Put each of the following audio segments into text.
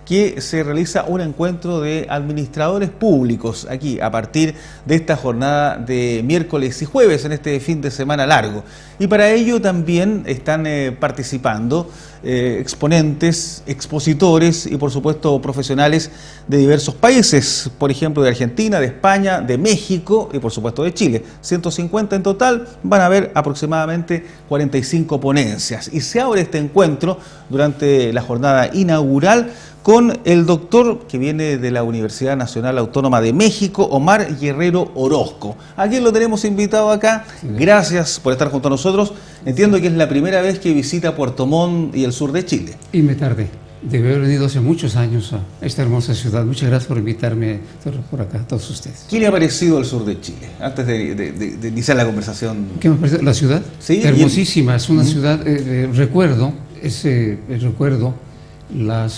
que se realiza un encuentro de administradores públicos aquí a partir de esta jornada de miércoles y jueves en este fin de semana largo. Y para ello también están participando exponentes, expositores y por supuesto profesionales de diversos países, por ejemplo de Argentina, de España, de México y por supuesto de Chile. 150 en total, van a haber aproximadamente 45 ponencias y se abre este encuentro durante la jornada inaugural con el doctor que viene de la Universidad Nacional Autónoma de México, Omar Guerrero Orozco. ¿A quién lo tenemos invitado acá? Gracias por estar junto a nosotros. Entiendo que es la primera vez que visita Puerto Montt y el sur de Chile. Y me tardé. Debe haber venido hace muchos años a esta hermosa ciudad. Muchas gracias por invitarme por acá, a todos ustedes. ¿Qué le ha parecido el sur de Chile? Antes de iniciar la conversación. ¿Qué me parece? ¿La ciudad? Sí. Hermosísima. Es una ciudad, recuerdo las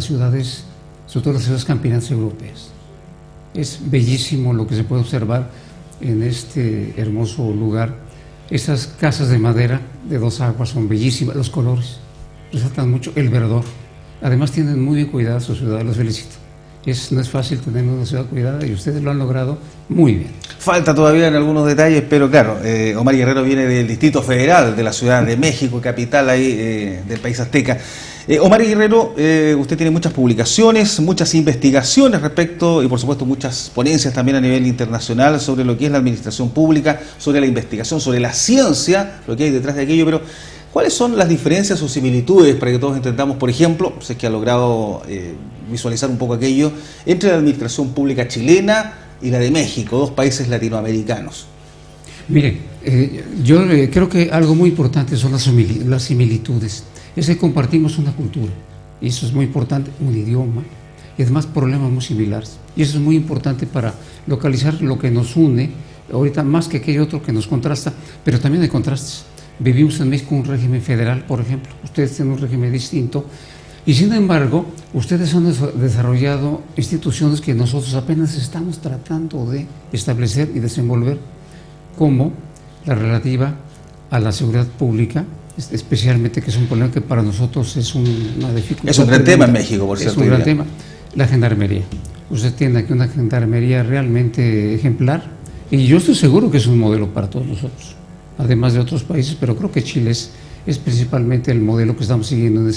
ciudades, sobre todo las ciudades campinas europeas. Es bellísimo lo que se puede observar en este hermoso lugar. Esas casas de madera de dos aguas son bellísimas, los colores resaltan mucho, el verdor. Además tienen muy bien cuidada su ciudad, los felicito. No es fácil tener una ciudad cuidada y ustedes lo han logrado muy bien. Falta todavía en algunos detalles, pero claro, Omar Guerrero viene del Distrito Federal de la Ciudad de México, capital ahí del país azteca. Omar Guerrero, usted tiene muchas publicaciones, muchas investigaciones respecto y por supuesto muchas ponencias también a nivel internacional sobre lo que es la administración pública, sobre la investigación, sobre la ciencia, lo que hay detrás de aquello, pero ¿cuáles son las diferencias o similitudes para que todos entendamos, por ejemplo, sé que ha logrado visualizar un poco aquello, entre la administración pública chilena y la de México, dos países latinoamericanos? Mire, yo creo que algo muy importante son las similitudes. Es que compartimos una cultura, y eso es muy importante, un idioma, y además problemas muy similares. Y eso es muy importante para localizar lo que nos une, ahorita más que aquello otro que nos contrasta, pero también hay contrastes. Vivimos en México un régimen federal, por ejemplo, ustedes tienen un régimen distinto, y sin embargo, ustedes han desarrollado instituciones que nosotros apenas estamos tratando de establecer y desenvolver, como la relativa a la seguridad pública, especialmente, que es un problema que para nosotros es una dificultad. Es un gran tema en México, por cierto. Es un gran tema. La gendarmería. Usted tiene aquí una gendarmería realmente ejemplar, y yo estoy seguro que es un modelo para todos nosotros, además de otros países, pero creo que Chile es principalmente el modelo que estamos siguiendo en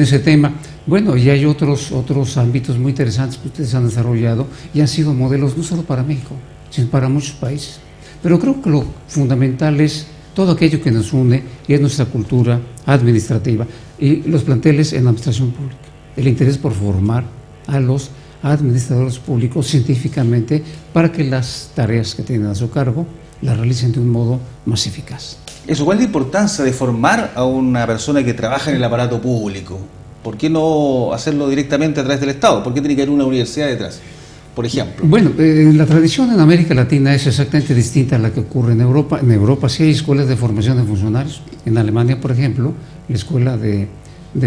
ese tema. Bueno, y hay otros ámbitos muy interesantes que ustedes han desarrollado y han sido modelos no solo para México, sino para muchos países. Pero creo que lo fundamental es todo aquello que nos une, y es nuestra cultura administrativa y los planteles en la administración pública, el interés por formar a los administradores públicos científicamente para que las tareas que tienen a su cargo las realicen de un modo más eficaz. Eso, ¿cuál es la importancia de formar a una persona que trabaja en el aparato público? ¿Por qué no hacerlo directamente a través del Estado? ¿Por qué tiene que haber una universidad detrás, por ejemplo? Bueno, la tradición en América Latina es exactamente distinta a la que ocurre en Europa. En Europa sí hay escuelas de formación de funcionarios. En Alemania, por ejemplo, la Escuela de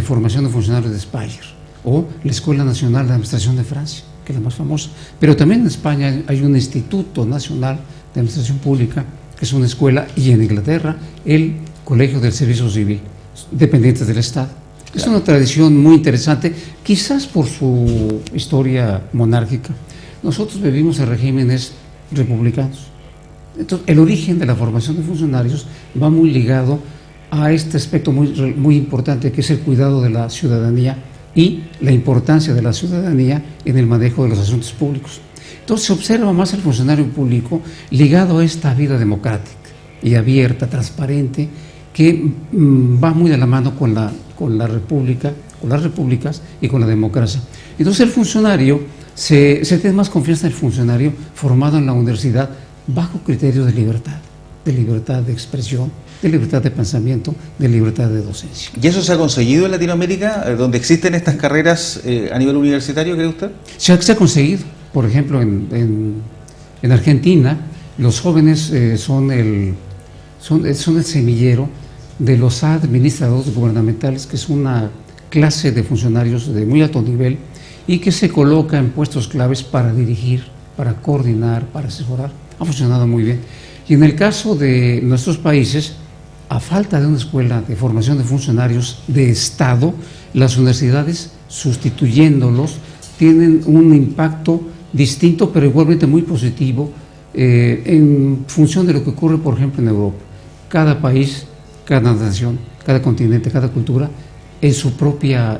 Formación de Funcionarios de Speyer, o la Escuela Nacional de Administración de Francia, que es la más famosa. Pero también en España hay un Instituto Nacional de Administración Pública, que es una escuela, y en Inglaterra el Colegio del Servicio Civil, dependientes del Estado. Es una tradición muy interesante, quizás por su historia monárquica. Nosotros vivimos en regímenes republicanos. Entonces, el origen de la formación de funcionarios va muy ligado a este aspecto muy importante, que es el cuidado de la ciudadanía y la importancia de la ciudadanía en el manejo de los asuntos públicos. Entonces se observa más el funcionario público ligado a esta vida democrática y abierta, transparente, que va muy de la mano con la república, con las repúblicas y con la democracia. Entonces el funcionario, se tiene más confianza en el funcionario formado en la universidad bajo criterios de libertad de expresión, de libertad de pensamiento, de libertad de docencia. ¿Y eso se ha conseguido en Latinoamérica, donde existen estas carreras a nivel universitario, cree usted? Se ha conseguido. Por ejemplo, en Argentina, los jóvenes son el semillero de los administradores gubernamentales, que es una clase de funcionarios de muy alto nivel y que se coloca en puestos claves para dirigir, para coordinar, para asesorar. Ha funcionado muy bien. Y en el caso de nuestros países, a falta de una escuela de formación de funcionarios de Estado, las universidades sustituyéndolos, tienen un impacto distinto, pero igualmente muy positivo, en función de lo que ocurre, por ejemplo, en Europa. Cada país, cada nación, cada continente, cada cultura, en su propio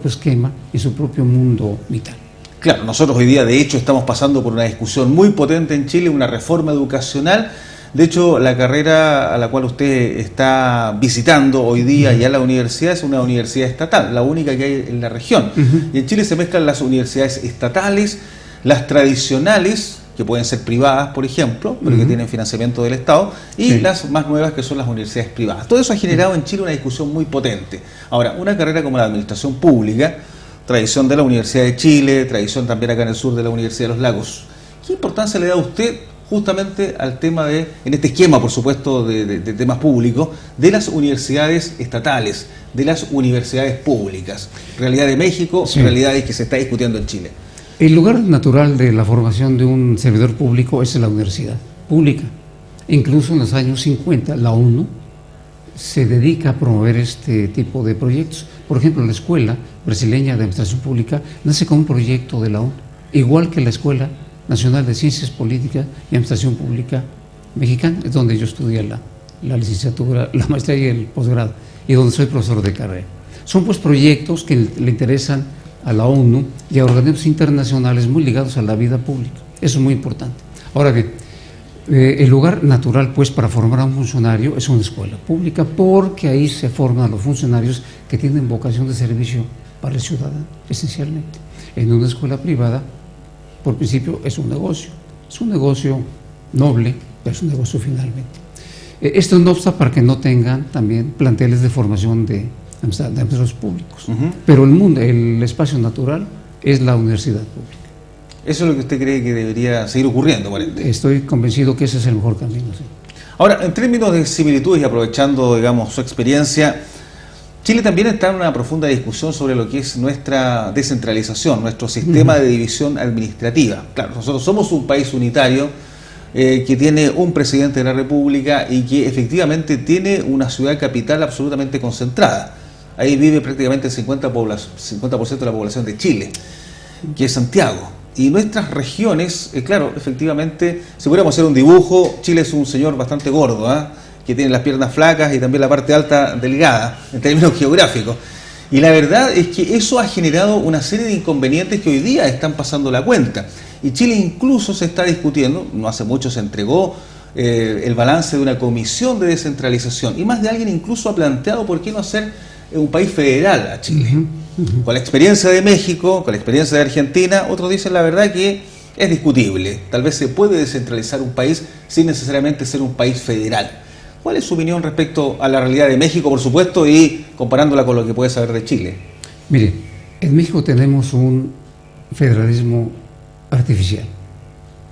esquema, en su propio mundo vital. Claro, nosotros hoy día, de hecho, estamos pasando por una discusión muy potente en Chile, una reforma educacional. De hecho, la carrera a la cual usted está visitando hoy día ya la universidad es una universidad estatal, la única que hay en la región. Y en Chile se mezclan las universidades estatales, las tradicionales, que pueden ser privadas, por ejemplo, pero que tienen financiamiento del Estado, y las más nuevas, que son las universidades privadas. Todo eso ha generado en Chile una discusión muy potente. Ahora, una carrera como la administración pública, tradición de la Universidad de Chile, tradición también acá en el sur de la Universidad de los Lagos, ¿qué importancia le da a usted justamente al tema de, en este esquema, por supuesto, de temas públicos, de las universidades estatales, de las universidades públicas? Realidad de México, realidades que se está discutiendo en Chile. El lugar natural de la formación de un servidor público es la universidad pública. Incluso en los años 50, la ONU se dedica a promover este tipo de proyectos. Por ejemplo, la Escuela Brasileña de Administración Pública nace como un proyecto de la ONU, igual que la Escuela Nacional de Ciencias Políticas y Administración Pública Mexicana, es donde yo estudié la licenciatura, la maestría y el posgrado, y donde soy profesor de carrera. Son pues proyectos que le interesan a la ONU y a organismos internacionales muy ligados a la vida pública. Eso es muy importante. Ahora bien, el lugar natural pues para formar a un funcionario es una escuela pública, porque ahí se forman a los funcionarios que tienen vocación de servicio para el ciudadano, esencialmente. En una escuela privada, por principio, es un negocio noble, pero es un negocio finalmente. Esto no obsta para que no tengan también planteles de formación de administradores públicos, pero el espacio natural es la universidad pública. ¿Eso es lo que usted cree que debería seguir ocurriendo, aparentemente? Estoy convencido que ese es el mejor camino, sí. Ahora, en términos de similitudes y aprovechando, digamos, su experiencia, Chile también está en una profunda discusión sobre lo que es nuestra descentralización, nuestro sistema de división administrativa. Claro, nosotros somos un país unitario que tiene un presidente de la República y que efectivamente tiene una ciudad capital absolutamente concentrada. Ahí vive prácticamente el 50% de la población de Chile, que es Santiago. Y nuestras regiones, claro, efectivamente, si pudiéramos hacer un dibujo, Chile es un señor bastante gordo, que tiene las piernas flacas y también la parte alta delgada, en términos geográficos. Y la verdad es que eso ha generado una serie de inconvenientes que hoy día están pasando la cuenta. Y Chile incluso se está discutiendo, no hace mucho se entregó el balance de una comisión de descentralización, y más de alguien incluso ha planteado por qué no hacer un país federal a Chile. Con la experiencia de México, con la experiencia de Argentina, otros dicen la verdad que es discutible. Tal vez se puede descentralizar un país sin necesariamente ser un país federal. ¿Cuál es su opinión respecto a la realidad de México, por supuesto, y comparándola con lo que puede saber de Chile? Mire, en México tenemos un federalismo artificial,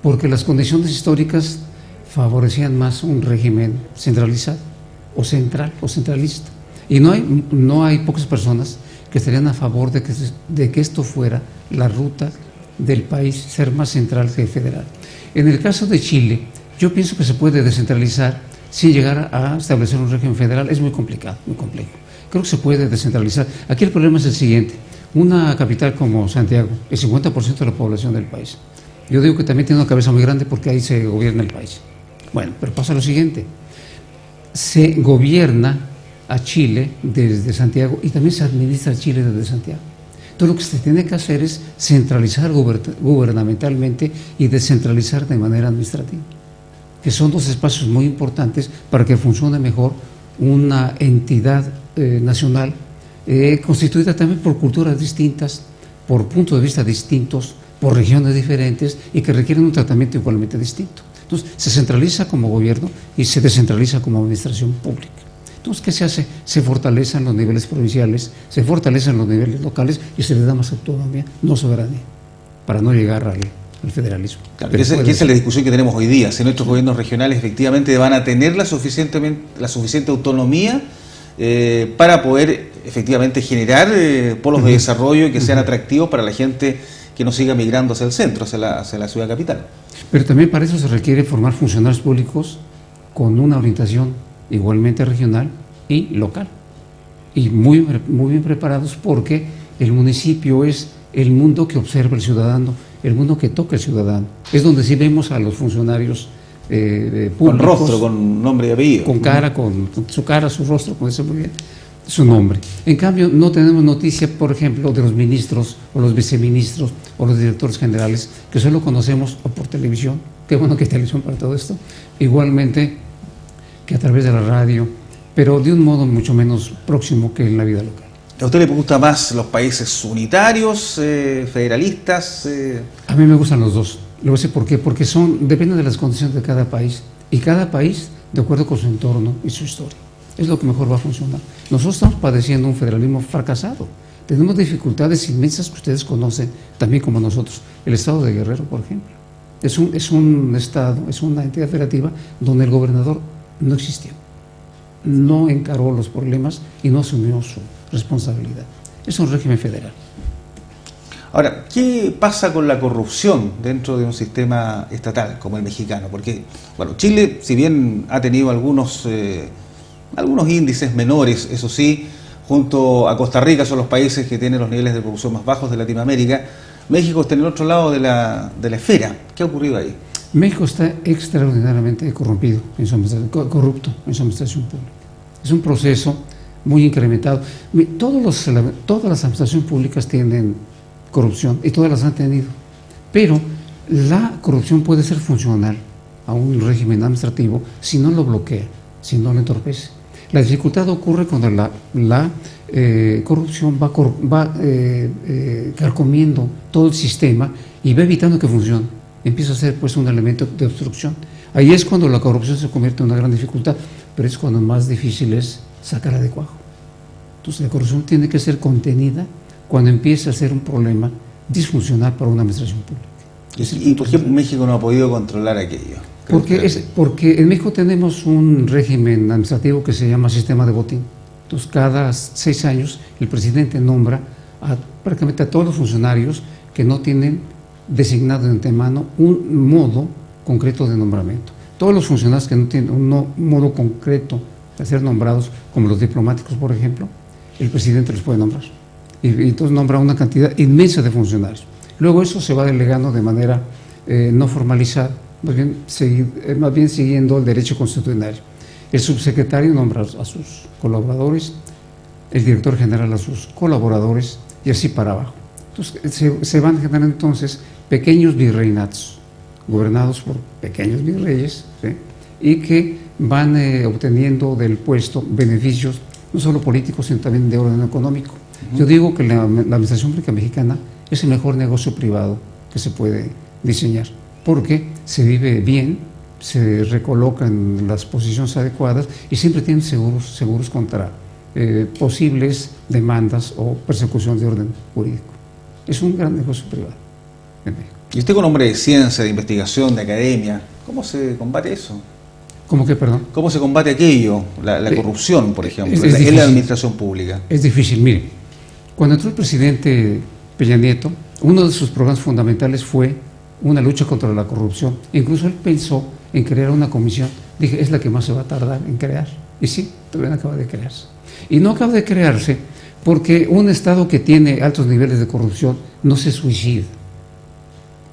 porque las condiciones históricas favorecían más un régimen centralizado, o centralista. Y no hay pocas personas que estarían a favor de que esto fuera la ruta del país, ser más central que federal. En el caso de Chile, yo pienso que se puede descentralizar sin llegar a establecer un régimen federal. Es muy complicado, muy complejo. Creo que se puede descentralizar. Aquí el problema es el siguiente: una capital como Santiago, el 50% de la población del país. Yo digo que también tiene una cabeza muy grande porque ahí se gobierna el país. Bueno, pero pasa lo siguiente: se gobierna a Chile desde Santiago y también se administra Chile desde Santiago. Entonces lo que se tiene que hacer es centralizar gubernamentalmente y descentralizar de manera administrativa, que son dos espacios muy importantes para que funcione mejor una entidad nacional constituida también por culturas distintas, por puntos de vista distintos, por regiones diferentes y que requieren un tratamiento igualmente distinto. Entonces se centraliza como gobierno y se descentraliza como administración pública. Entonces, ¿qué se hace? Se fortalecen los niveles provinciales, se fortalecen los niveles locales y se les da más autonomía, no soberanía, para no llegar al federalismo. Claro, que esa es la discusión que tenemos hoy día. Si nuestros gobiernos regionales efectivamente van a tener la suficiente autonomía para poder efectivamente generar polos de desarrollo que sean atractivos para la gente que no siga migrando hacia el centro, hacia la ciudad capital. Pero también para eso se requiere formar funcionarios públicos con una orientación igualmente regional y local, y muy bien preparados, porque El municipio es el mundo que observa el ciudadano, el mundo que toca el ciudadano. Es donde sí vemos a los funcionarios públicos. Con rostro, con nombre y apellido. Con cara, con su cara, su rostro, como dice muy bien, su nombre. En cambio, no tenemos noticia, por ejemplo, de los ministros o los viceministros o los directores generales, que solo conocemos o por televisión. Qué bueno que hay televisión para todo esto. Igualmente que a través de la radio, pero de un modo mucho menos próximo que en la vida local. ¿A usted le gusta más los países unitarios, federalistas? A mí me gustan los dos. Le voy a decir por qué. Porque dependen de las condiciones de cada país, y cada país de acuerdo con su entorno y su historia. Es lo que mejor va a funcionar. Nosotros estamos padeciendo un federalismo fracasado. Tenemos dificultades inmensas que ustedes conocen, también como nosotros. El estado de Guerrero, por ejemplo. Es un estado, es una entidad federativa donde el gobernador no existió. No encaró los problemas y no asumió su responsabilidad. Es un régimen federal. Ahora, ¿qué pasa con la corrupción dentro de un sistema estatal como el mexicano? Porque, bueno, Chile, si bien ha tenido algunos índices menores, eso sí, junto a Costa Rica son los países que tienen los niveles de corrupción más bajos de Latinoamérica, México está en el otro lado de la esfera. ¿Qué ha ocurrido ahí? México está extraordinariamente corrompido, corrupto en su administración pública. Es un proceso muy incrementado. Todas las administraciones públicas tienen corrupción y todas las han tenido, pero la corrupción puede ser funcional a un régimen administrativo si no lo bloquea, si no lo entorpece. La dificultad ocurre cuando la corrupción va carcomiendo todo el sistema y va evitando que funcione. Empieza a ser pues un elemento de obstrucción. Ahí es cuando la corrupción se convierte en una gran dificultad, pero es cuando más difícil es sacarla de cuajo. Entonces la corrupción tiene que ser contenida cuando empieza a ser un problema disfuncional para una administración pública. ¿Y por qué México no ha podido controlar aquello? Porque en México tenemos un régimen administrativo que se llama sistema de botín. Entonces cada 6 años el presidente nombra prácticamente a todos los funcionarios que no tienen designado de antemano un modo concreto de nombramiento. Todos los funcionarios que no tienen un modo concreto de ser nombrados, como los diplomáticos, por ejemplo, el presidente los puede nombrar. Y entonces nombra una cantidad inmensa de funcionarios. Luego eso se va delegando de manera no formalizada, más bien siguiendo el derecho constitucional. El subsecretario nombra a sus colaboradores, el director general a sus colaboradores y así para abajo. Entonces se van generando entonces pequeños virreinatos, gobernados por pequeños virreyes, ¿sí? Y que van obteniendo del puesto beneficios no solo políticos, sino también de orden económico. Yo digo que la administración pública mexicana es el mejor negocio privado que se puede diseñar, porque se vive bien, se recoloca en las posiciones adecuadas y siempre tienen seguros contra posibles demandas o persecución de orden jurídico. Es un gran negocio privado en México. Y usted, con hombre de ciencia, de investigación, de academia, ¿cómo se combate eso? ¿Cómo que, perdón? ¿Cómo se combate aquello, la corrupción, por ejemplo, en la administración pública? Es difícil. Mire, cuando entró el presidente Peña Nieto, uno de sus programas fundamentales fue una lucha contra la corrupción. Incluso él pensó en crear una comisión. Dije, es la que más se va a tardar en crear. Y sí, todavía no acaba de crearse. Y no acaba de crearse porque un Estado que tiene altos niveles de corrupción no se suicida.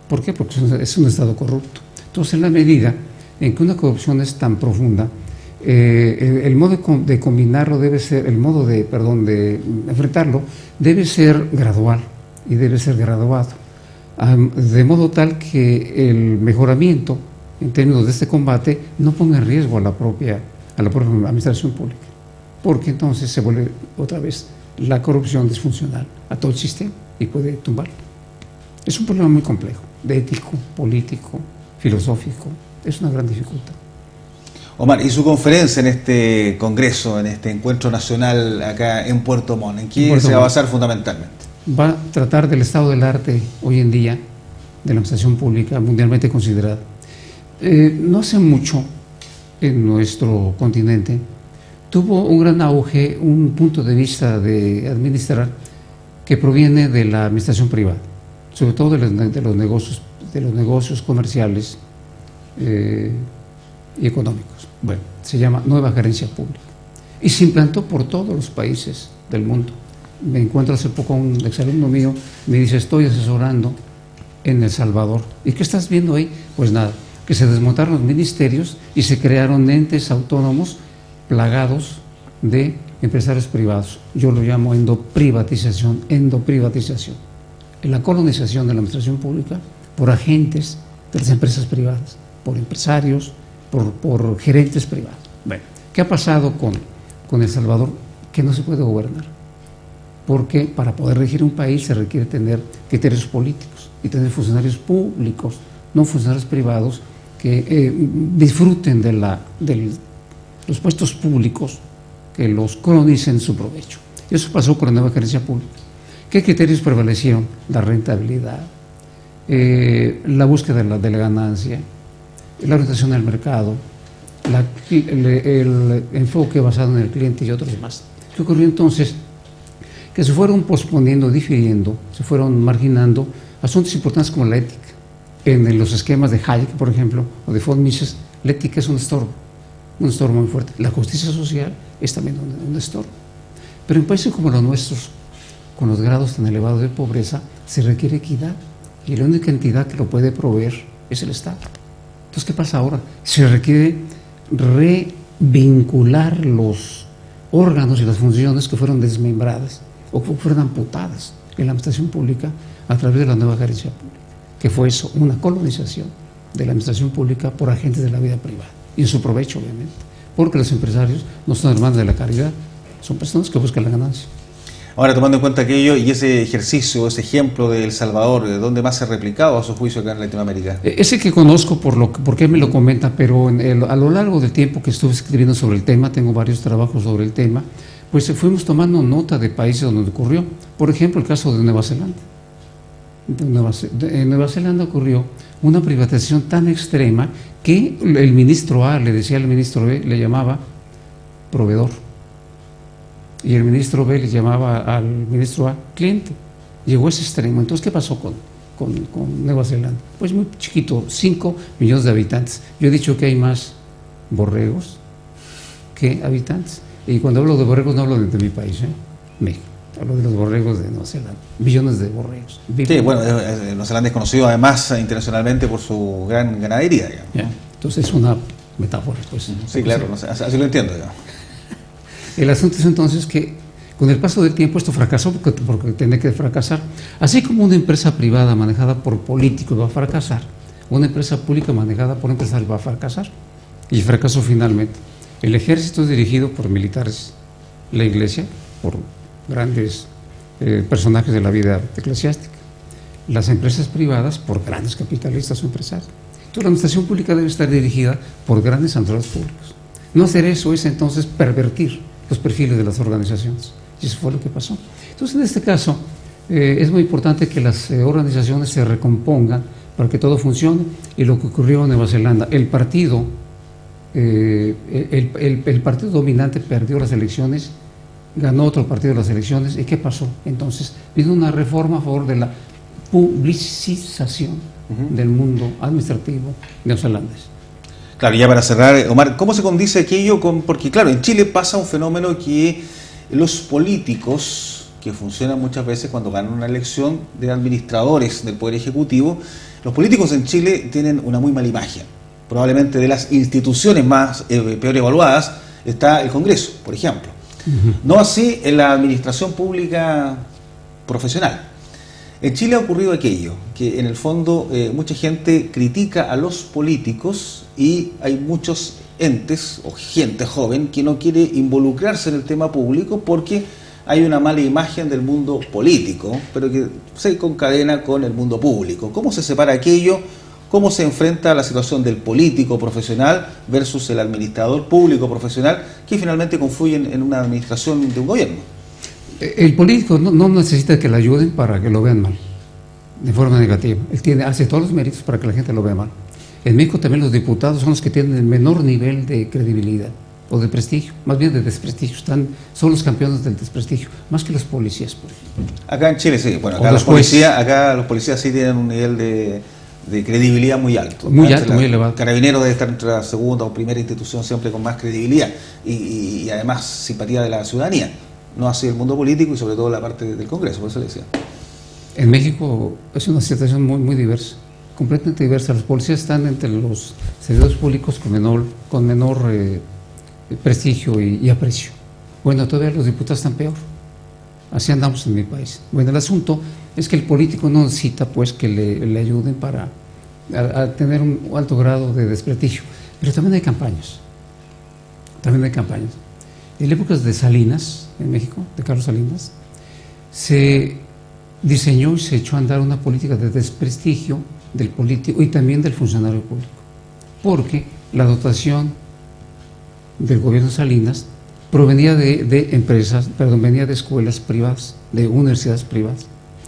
¿Por qué? Porque es un Estado corrupto. Entonces, en la medida en que una corrupción es tan profunda, el modo de combinarlo debe ser, de enfrentarlo debe ser gradual y debe ser graduado, de modo tal que el mejoramiento en términos de este combate no ponga en riesgo a la propia administración pública, porque entonces se vuelve otra vez la corrupción disfuncional a todo el sistema y puede tumbarlo. Es un problema muy complejo, de ético, político, filosófico, es una gran dificultad. Omar, ¿y su conferencia en este congreso, en este encuentro nacional acá en Puerto Montt, en qué se va a basar fundamentalmente? Va a tratar del estado del arte hoy en día, de la administración pública mundialmente considerada. No hace mucho en nuestro continente tuvo un gran auge un punto de vista de administrar que proviene de la administración privada, sobre todo de los negocios comerciales y económicos. Bueno, se llama Nueva Gerencia Pública y se implantó por todos los países del mundo. me encuentro hace poco un exalumno mío, me dice, estoy asesorando en El Salvador. ¿Y qué estás viendo ahí? Pues nada, que se desmontaron los ministerios y se crearon entes autónomos plagados de empresarios privados. Yo lo llamo endoprivatización. La colonización de la administración pública por agentes de las empresas privadas, por empresarios, por gerentes privados. Bueno, ¿qué ha pasado con El Salvador? Que no se puede gobernar. Porque para poder regir un país se requiere tener criterios políticos y tener funcionarios públicos, no funcionarios privados que disfruten de los puestos públicos, que los colonicen en su provecho. Y eso pasó con la nueva gerencia pública. ¿Qué criterios prevalecieron? La rentabilidad, la búsqueda de la ganancia, la orientación al mercado, el enfoque basado en el cliente y otros más. ¿Qué ocurrió entonces? Que se fueron posponiendo, difiriendo, se fueron marginando asuntos importantes como la ética. En los esquemas de Hayek, por ejemplo, o de von Mises, la ética es un estorbo muy fuerte. La justicia social es también un estorbo. Pero en países como los nuestros, con los grados tan elevados de pobreza, se requiere equidad, y la única entidad que lo puede proveer es el Estado. Entonces, ¿qué pasa ahora? Se requiere revincular los órganos y las funciones que fueron desmembradas o que fueron amputadas en la administración pública a través de la nueva gerencia pública, que fue eso, una colonización de la administración pública por agentes de la vida privada, y en su provecho, obviamente, porque los empresarios no son hermanos de la caridad, son personas que buscan la ganancia. Ahora, tomando en cuenta aquello y ese ejercicio, ese ejemplo de El Salvador, ¿de dónde más se ha replicado a su juicio acá en Latinoamérica? Ese que conozco porque él me lo comenta, pero a lo largo del tiempo que estuve escribiendo sobre el tema, tengo varios trabajos sobre el tema, pues fuimos tomando nota de países donde ocurrió. Por ejemplo, el caso de Nueva Zelanda. En Nueva Zelanda ocurrió una privatización tan extrema que el ministro A le decía al ministro B, le llamaba proveedor, y el ministro B le llamaba al ministro A cliente. Llegó a ese extremo. Entonces, ¿qué pasó con Nueva Zelanda? Pues muy chiquito, 5 millones de habitantes. Yo he dicho que hay más borregos que habitantes. Y cuando hablo de borregos no hablo de mi país, México. Hablo de los borregos de Nueva Zelanda, millones de borregos. Sí, bueno, Nueva Zelanda es conocido además internacionalmente por su gran ganadería, digamos. Ya. Entonces es una metáfora, pues. Sí, claro, no sé, así lo entiendo, digamos. El asunto es entonces que con el paso del tiempo esto fracasó porque tenía que fracasar. Así como una empresa privada manejada por políticos va a fracasar, una empresa pública manejada por empresarios va a fracasar. Y fracasó finalmente. El ejército es dirigido por militares, la iglesia por grandes personajes de la vida eclesiástica, las empresas privadas por grandes capitalistas o empresarios. Entonces la administración pública debe estar dirigida por grandes administradores públicos. No hacer eso es entonces pervertir los perfiles de las organizaciones, y eso fue lo que pasó. Entonces en este caso es muy importante que las organizaciones se recompongan para que todo funcione, y lo que ocurrió en Nueva Zelanda, el partido dominante perdió las elecciones, ganó otro partido las elecciones, ¿y qué pasó? Entonces vino una reforma a favor de la publicización del mundo administrativo neozelandés. Claro, ya para cerrar, Omar, ¿cómo se condice aquello porque claro, en Chile pasa un fenómeno que los políticos, que funcionan muchas veces cuando ganan una elección de administradores del Poder Ejecutivo, los políticos en Chile tienen una muy mala imagen. Probablemente de las instituciones más peor evaluadas está el Congreso, por ejemplo. No así en la administración pública profesional. En Chile ha ocurrido aquello, que en el fondo mucha gente critica a los políticos y hay muchos entes o gente joven que no quiere involucrarse en el tema público porque hay una mala imagen del mundo político, pero que se concadena con el mundo público. ¿Cómo se separa aquello? ¿Cómo se enfrenta a la situación del político profesional versus el administrador público profesional que finalmente confluyen en una administración de un gobierno? El político no necesita que le ayuden para que lo vean mal, de forma negativa. Él hace todos los méritos para que la gente lo vea mal. En México también los diputados son los que tienen el menor nivel de credibilidad o de prestigio, más bien de desprestigio. Son los campeones del desprestigio, más que los policías, por ejemplo. Acá en Chile sí, bueno, acá los policías sí tienen un nivel de credibilidad muy alto. Muy alto, muy elevado. Carabineros debe estar entre la segunda o primera institución siempre con más credibilidad y además simpatía de la ciudadanía. no así el mundo político y sobre todo la parte del Congreso, por eso le decía. En México es una situación muy diversa, completamente diversa. Los policías están entre los servidores públicos con menor prestigio y aprecio. Bueno, todavía los diputados están peor. Así andamos en mi país. Bueno, el asunto es que el político no necesita pues que le ayuden para a tener un alto grado de desprestigio, pero también hay campañas. En épocas de Salinas, en México, de Carlos Salinas, se diseñó y se echó a andar una política de desprestigio del político y también del funcionario público, porque la dotación del gobierno Salinas provenía de empresas, venía de escuelas privadas, de universidades privadas.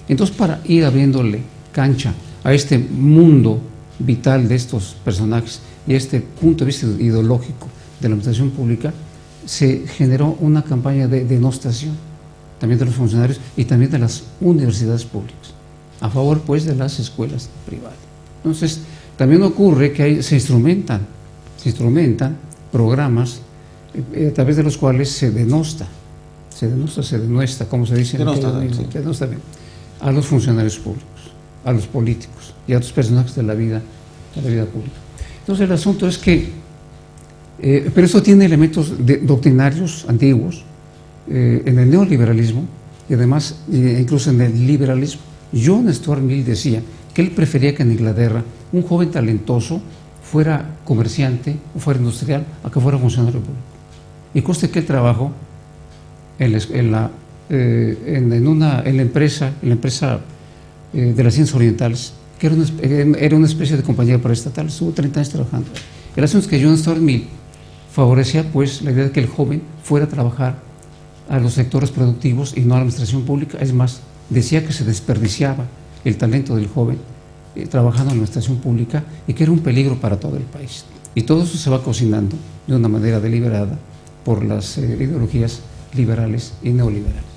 Entonces, para ir abriéndole cancha a este mundo vital de estos personajes y a este punto de vista ideológico de la administración pública, se generó una campaña de denostación también de los funcionarios y también de las universidades públicas, a favor pues de las escuelas privadas. Entonces, también ocurre que se instrumentan programas a través de los cuales se denuestra, como se dice, denuestra bien, a los funcionarios públicos, a los políticos y a otros personajes de la vida pública. Entonces el asunto es que, pero esto tiene elementos doctrinarios antiguos en el neoliberalismo y además incluso en el liberalismo. John Stuart Mill decía que él prefería que en Inglaterra un joven talentoso fuera comerciante o fuera industrial a que fuera funcionario público. Y conste que él trabajó en la empresa de las Ciencias Orientales, que era una especie de compañía paraestatal. Estuvo 30 años trabajando. El asunto es que John Stuart Mill favorecía pues la idea de que el joven fuera a trabajar a los sectores productivos y no a la administración pública. Es más, decía que se desperdiciaba el talento del joven trabajando en la administración pública y que era un peligro para todo el país. Y todo eso se va cocinando de una manera deliberada por las ideologías liberales y neoliberales.